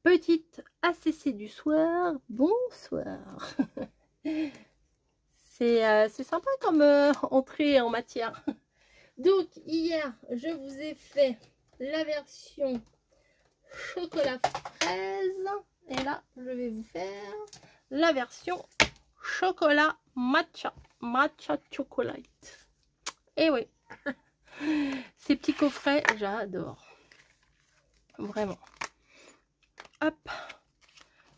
Petite ACC du soir, bonsoir. C'est sympa comme entrée en matière. Donc hier, je vous ai fait la version chocolat fraise. Et là, je vais vous faire la version chocolat matcha. Matcha chocolate. Et oui, ces petits coffrets, j'adore. Vraiment. Hop.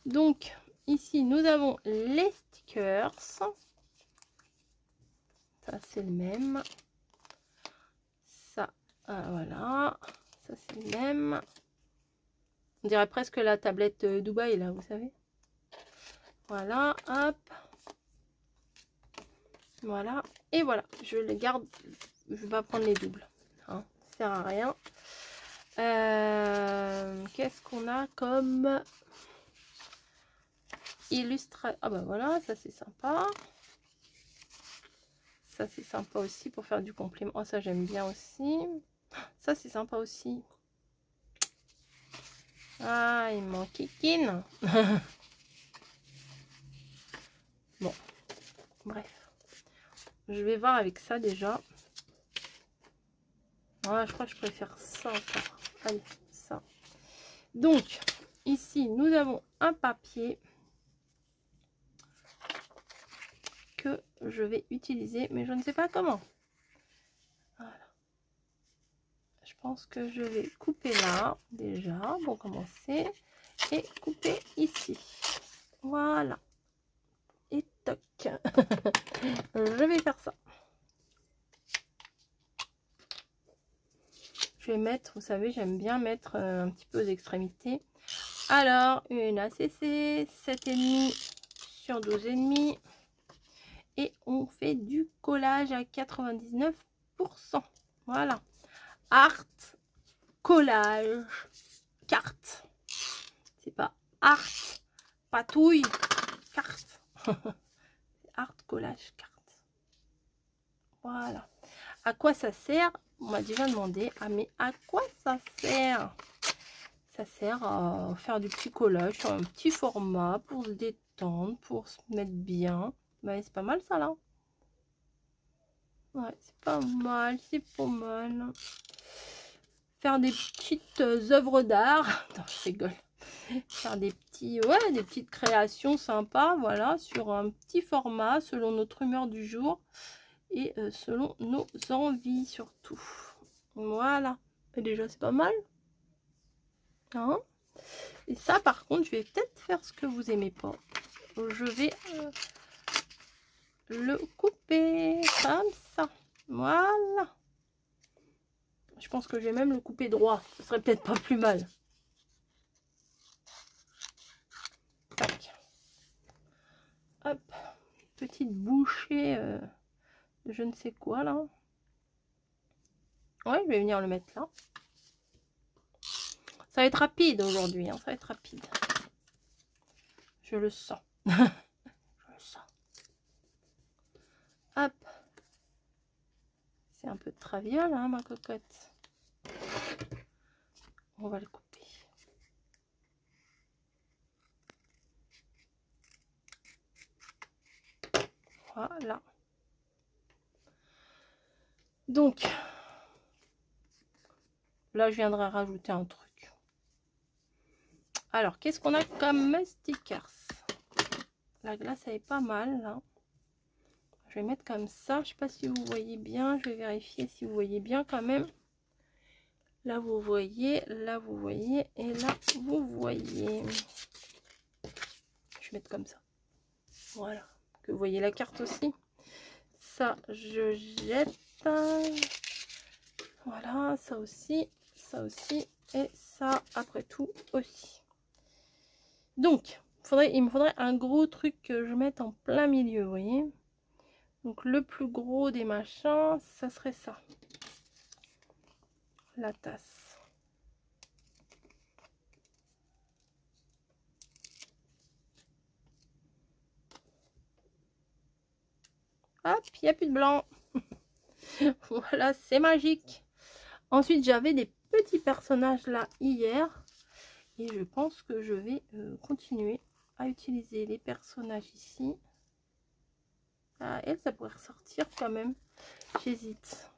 Donc, ici, nous avons les stickers. Ça, c'est le même. Ça, voilà. Ça, c'est le même. On dirait presque la tablette Dubaï, là, vous savez. Voilà, hop. Voilà. Et voilà, je les garde. Je vais pas prendre les doubles. Hein, ça sert à rien. Qu'est-ce qu'on a comme illustration? Ah bah voilà, ça c'est sympa. Ça c'est sympa aussi pour faire du complément. Oh, ça j'aime bien aussi. Ça c'est sympa aussi. Ah, il m'en kikine. Bon, bref. Je vais voir avec ça déjà. Ah, je crois que je préfère ça encore. Allez, ça. Donc, ici, nous avons un papier que je vais utiliser, mais je ne sais pas comment. Voilà. Je pense que je vais couper là, déjà, pour commencer. Et couper ici. Voilà. Et toc. Je vais faire ça. Je vais mettre, vous savez, j'aime bien mettre un petit peu aux extrémités. Alors, une ACC 7,5 sur 12,5. Et on fait du collage à 99%. Voilà. Art, collage, carte. C'est pas art, patouille, carte. Art, collage, carte. Voilà. À quoi ça sert? On m'a déjà demandé. Ah, mais à quoi ça sert? Ça sert à faire du petit collage sur un petit format pour se détendre, pour se mettre bien. Ben, c'est pas mal ça là. Ouais, c'est pas mal, c'est pas mal. Faire des petites œuvres d'art. Non, je rigole. Faire des petits, ouais, des petites créations sympas, voilà, sur un petit format selon notre humeur du jour et selon nos envies surtout. Voilà. Et déjà, c'est pas mal. Hein? Et ça, par contre, je vais peut-être faire ce que vous aimez pas. Je vais le couper comme ça. Voilà. Je pense que je vais même le couper droit. Ce serait peut-être pas plus mal. Tac. Hop. Petite bouchée de je ne sais quoi là. Ouais, je vais venir le mettre là. Ça va être rapide aujourd'hui. Hein, ça va être rapide. Je le sens. Je le sens. Hop. C'est un peu de traviole, hein, ma cocotte. On va le couper. Voilà. Donc, là, je viendrai rajouter un truc. Alors, qu'est-ce qu'on a comme stickers? La glace, elle est pas mal, là. Je vais mettre comme ça. Je sais pas si vous voyez bien. Je vais vérifier si vous voyez bien quand même. Là, vous voyez. Là, vous voyez. Et là, vous voyez. Je vais mettre comme ça. Voilà. Que vous voyez la carte aussi. Ça, je jette. Voilà, ça aussi, et ça, après tout, aussi. Donc, il me faudrait un gros truc que je mette en plein milieu, vous voyez. Donc, le plus gros des machins, ça serait ça. La tasse. Hop, il n'y a plus de blanc. Voilà, c'est magique. Ensuite, j'avais des petits personnages là hier. Et je pense que je vais continuer à utiliser les personnages ici. Ah, elle, ça pourrait ressortir quand même. J'hésite.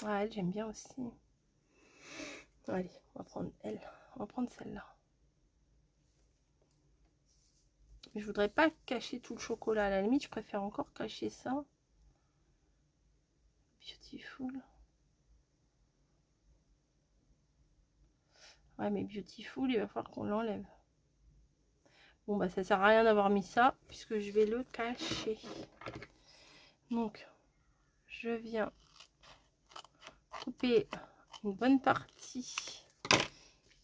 Ah, elle, j'aime bien aussi. Allez, on va prendre elle. On va prendre celle-là. Mais je voudrais pas cacher tout le chocolat. À la limite, je préfère encore cacher ça. Beautiful. Ouais, mais Beautiful, il va falloir qu'on l'enlève. Bon, bah ça sert à rien d'avoir mis ça, puisque je vais le cacher. Donc, je viens couper une bonne partie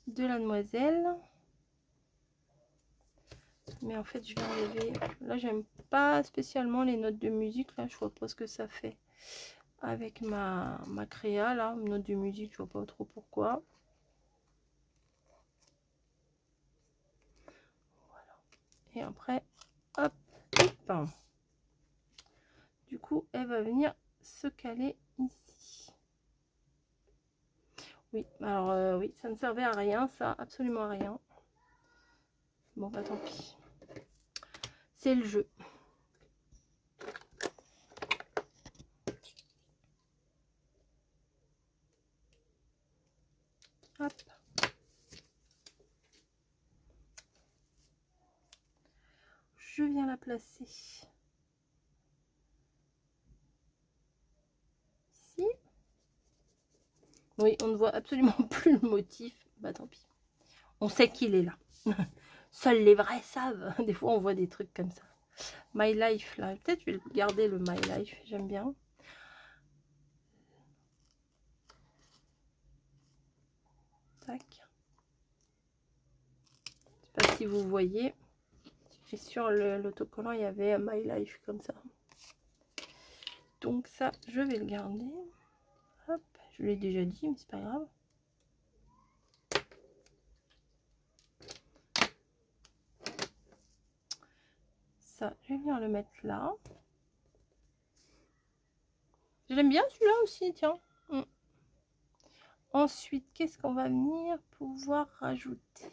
de la demoiselle. Mais en fait, je vais enlever... Là, j'aime pas spécialement les notes de musique. Là, je vois pas ce que ça fait avec ma créa. Là, notes de musique, je vois pas trop pourquoi. Voilà. Et après, hop, hop. Du coup, elle va venir se caler ici. Oui, alors oui, ça ne servait à rien, ça, absolument à rien. Bon, bah tant pis. C'est le jeu. Hop. Je viens la placer ici. Oui, on ne voit absolument plus le motif. Bah tant pis. On sait qu'il est là. Seuls les vrais savent. Des fois, on voit des trucs comme ça. My Life, là. Peut-être je vais garder le My Life. J'aime bien. Tac. Je sais pas si vous voyez. Et sur l'autocollant, il y avait My Life comme ça. Donc ça, je vais le garder. Hop. Je l'ai déjà dit, mais c'est pas grave. Ça, je vais venir le mettre là. J'aime bien celui-là aussi, tiens. Ensuite, qu'est-ce qu'on va venir pouvoir rajouter?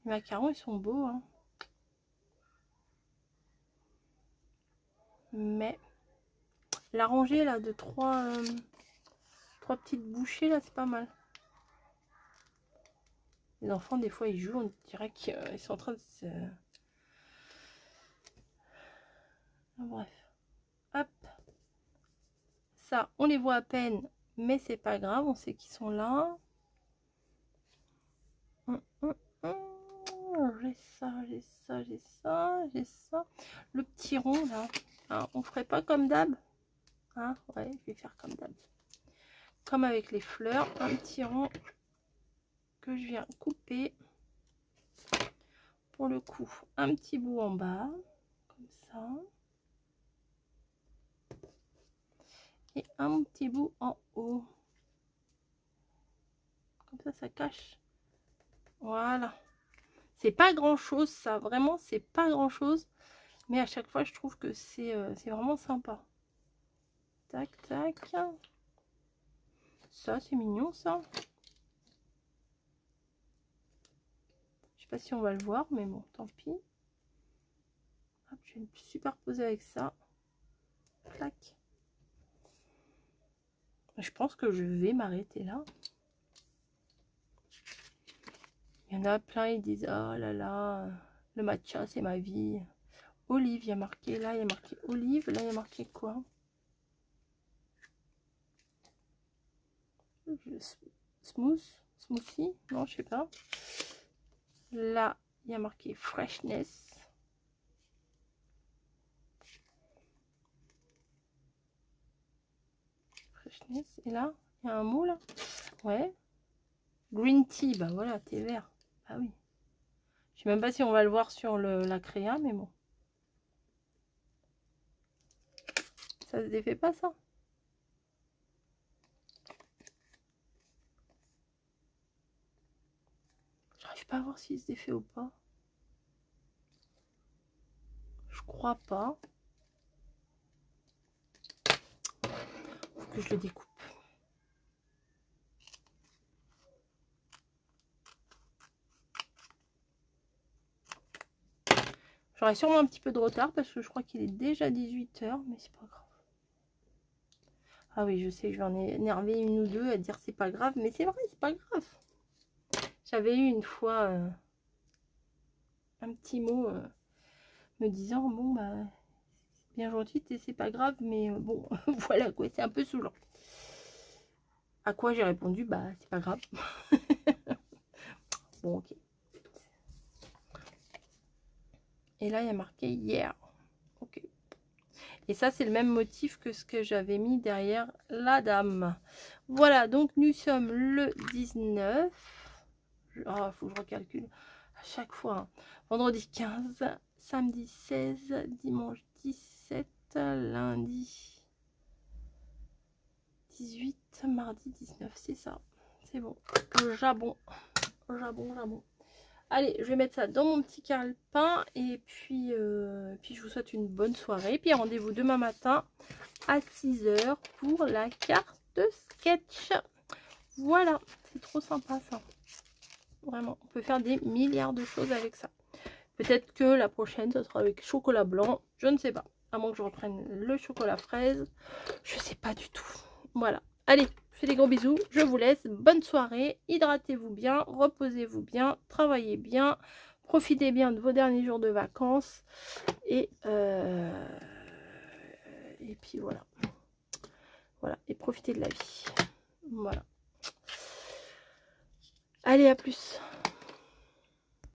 Les macarons, ils sont beaux, hein. Mais la rangée là de trois petites bouchées là, c'est pas mal. Les enfants, des fois, ils jouent, on dirait qu'ils sont en train de se... Bref. Hop. Ça, on les voit à peine, mais c'est pas grave, on sait qu'ils sont là. J'ai ça, j'ai ça, j'ai ça, j'ai ça. Le petit rond là, hein, on ferait pas comme d'hab, hein, ouais, je vais faire comme d'hab. Comme avec les fleurs, un petit rond que je viens couper. Pour le coup, un petit bout en bas, comme ça. Et un petit bout en haut. Comme ça cache. Voilà. C'est pas grand chose, ça, vraiment, c'est pas grand chose. Mais à chaque fois, je trouve que c'est vraiment sympa. Tac, tac. Ça, c'est mignon, ça. Je sais pas si on va le voir, mais bon, tant pis. Hop, je vais le superposer avec ça. Tac. Je pense que je vais m'arrêter là. Il y en a plein, ils disent, oh là là, le matcha, c'est ma vie. Olive, il y a marqué, là, il y a marqué olive, là, il y a marqué quoi? Smoothie? Non, je sais pas. Là, il y a marqué freshness. Et là, il y a un mot là. Ouais. Green tea, bah voilà, thé vert. Ah oui. Je sais même pas si on va le voir sur la créa, mais bon. Ça se défait pas, ça? J'arrive pas à voir s'il se défait ou pas. Je crois pas. Faut que je le découpe. J'aurai sûrement un petit peu de retard parce que je crois qu'il est déjà 18 h, mais c'est pas grave. Ah oui, je sais, je vais en énerver une ou deux à dire c'est pas grave, mais c'est vrai, c'est pas grave. J'avais eu une fois un petit mot me disant, bon, bah, c'est bien gentil, c'est pas grave, mais bon, voilà quoi, c'est un peu saoulant. À quoi j'ai répondu, bah, c'est pas grave. Bon, ok. Et là, il y a marqué hier. Ok. Et ça, c'est le même motif que ce que j'avais mis derrière la dame. Voilà, donc nous sommes le 19. Ah, faut que je recalcule à chaque fois. Hein. Vendredi 15, samedi 16, dimanche 17, lundi 18, mardi 19. C'est ça. C'est bon. Jabon. Jabon, jabon. Allez, je vais mettre ça dans mon petit calepin. Et puis, je vous souhaite une bonne soirée. Et puis rendez-vous demain matin à 6 h pour la carte sketch. Voilà, c'est trop sympa ça. Vraiment, on peut faire des milliards de choses avec ça. Peut-être que la prochaine, ça sera avec chocolat blanc. Je ne sais pas. À moins que je reprenne le chocolat fraise. Je sais pas du tout. Voilà. Allez, je fais des gros bisous. Je vous laisse. Bonne soirée. Hydratez-vous bien. Reposez-vous bien. Travaillez bien. Profitez bien de vos derniers jours de vacances. Et puis voilà. Voilà. Et profitez de la vie. Voilà. Allez, à plus.